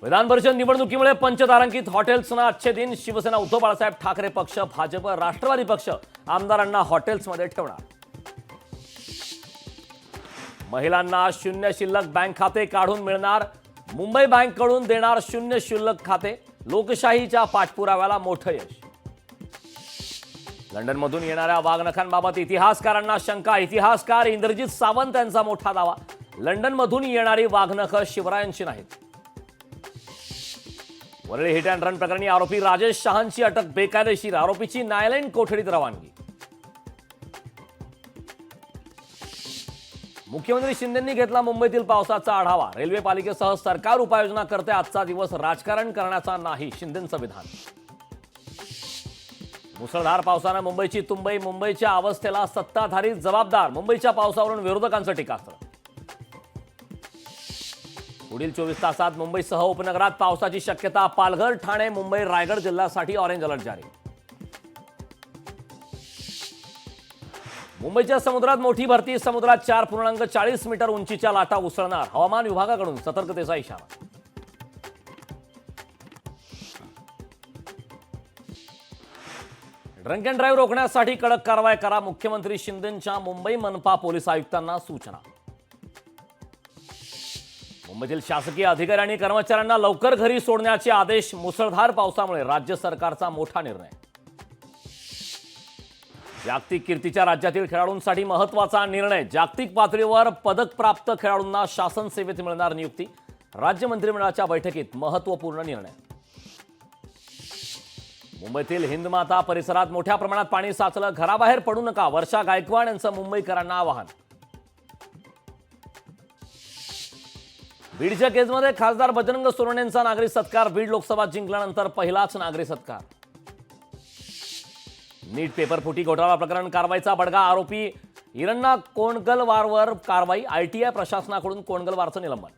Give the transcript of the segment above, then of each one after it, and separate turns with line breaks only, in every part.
विधान परिषद निवडणुकीमुळे पंचतारांकित हॉटेल्सना अच्छे दिन. शिवसेना उद्धव बाळासाहेब ठाकरे पक्ष, भाजप, राष्ट्रवादी पक्ष आमदारांना हॉटेल्समध्ये ठेवणार. महिलांना शून्य शिल्लक बँक खाते काढून मिळणार. मुंबई बँककडून देणार शून्य शिल्लक खाते. लोकशाहीच्या पाठपुराव्याला मोठं यश. लंडनमधून येणाऱ्या वाघनखांबाबत इतिहासकारांना शंका. इतिहासकार इंद्रजित सावंत यांचा मोठा दावा. लंडनमधून येणारी वाघनख शिवरायांची नाहीत. वरळी हिट अँड रन प्रकरणी आरोपी राजेश शहांची अटक बेकायदेशीर. आरोपीची न्यायालयीन कोठडीत रवानगी. मुख्यमंत्री शिंदेंनी घेतला मुंबईतील पावसाचा आढावा. रेल्वे पालिकेसह सरकार उपाययोजना करते. आजचा दिवस राजकारण करण्याचा नाही, शिंदेंचं विधान. मुसळधार पावसानं मुंबईची तुंबई. मुंबईच्या अवस्थेला सत्ताधारी जबाबदार. मुंबईच्या पावसावरून विरोधकांचं टीकास्त्र. पुढील 24 तासात मुंबईसह उपनगरात पावसाची शक्यता. पालघर, ठाणे, मुंबई, रायगड जिल्ह्यासाठी ऑरेंज अलर्ट जारी. मुंबईच्या समुद्रात मोठी भरती. समुद्रात 4.40 मीटर उंचीच्या लाटा उसळणार. हवामान विभागाकडून सतर्कतेचा इशारा. ड्रंक अँड ड्राईव्ह रोखण्यासाठी कडक कारवाई करा. मुख्यमंत्री शिंदेंच्या मुंबई मनपा पोलीस आयुक्तांना सूचना. मुंबईतील शासकीय अधिकारी आणि कर्मचाऱ्यांना लवकर घरी सोडण्याचे आदेश. मुसळधार पावसामुळे राज्य सरकारचा मोठा निर्णय. जागतिक कीर्तीच्या राज्यातील खेळाडूंसाठी महत्त्वाचा निर्णय. जागतिक पातळीवर पदक प्राप्त खेळाडूंना शासन सेवेत मिळणार नियुक्ती. राज्य मंत्रिमंडळाच्या बैठकीत महत्त्वपूर्ण निर्णय. मुंबईतील हिंदमाता परिसरात मोठ्या प्रमाणात पाणी साचलं. घराबाहेर पडू नका. वर्षा गायकवाड यांचं मुंबईकरांना आवाहन. बीडच्या केसमध्ये खासदार बजरंग सोनवणेंचा नागरी सत्कार. बीड लोकसभा जिंकल्यानंतर पहिलाच नागरी सत्कार. नीट पेपर फुटी घोटाळा प्रकरण कारवाईचा बडगा. आरोपी हिरण्णा कोंडगलवारवर कारवाई. आयटीआय प्रशासनाकडून कोंडगलवारचं निलंबन.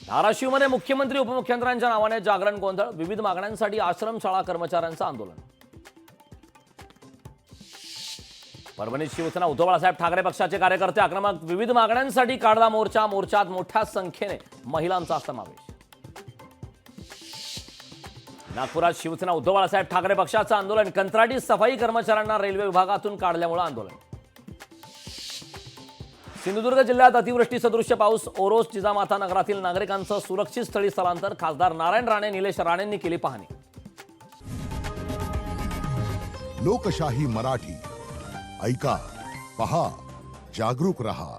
धाराशिवमध्ये मुख्यमंत्री उपमुख्यमंत्र्यांच्या नावाने जागरण गोंधळ. विविध मागण्यांसाठी आश्रमशाळा कर्मचाऱ्यांचं आंदोलन. परभणीत शिवसेना उद्धव बाळासाहेब ठाकरे पक्षाचे कार्यकर्ते आक्रमक. विविध मागण्यांसाठी काढला मोर्चा. मोर्चात मोठ्या संख्येने महिलांचा समावेश. नागपुरात शिवसेना उद्धव बाळासाहेब ठाकरे पक्षाचं आंदोलन. कंत्राटी सफाई कर्मचाऱ्यांना रेल्वे विभागातून काढल्यामुळे आंदोलन. सिंधुदुर्ग जिल्ह्यात अतिवृष्टी सदृश्य पाऊस. ओरोस, जिजामाता नगरातील नागरिकांचं सुरक्षित स्थळी स्थलांतर. खासदार नारायण राणे, निलेश राणेंनी केली पाहणी.
लोकशाही मराठी ऐका, पहा, जागरूक रहा.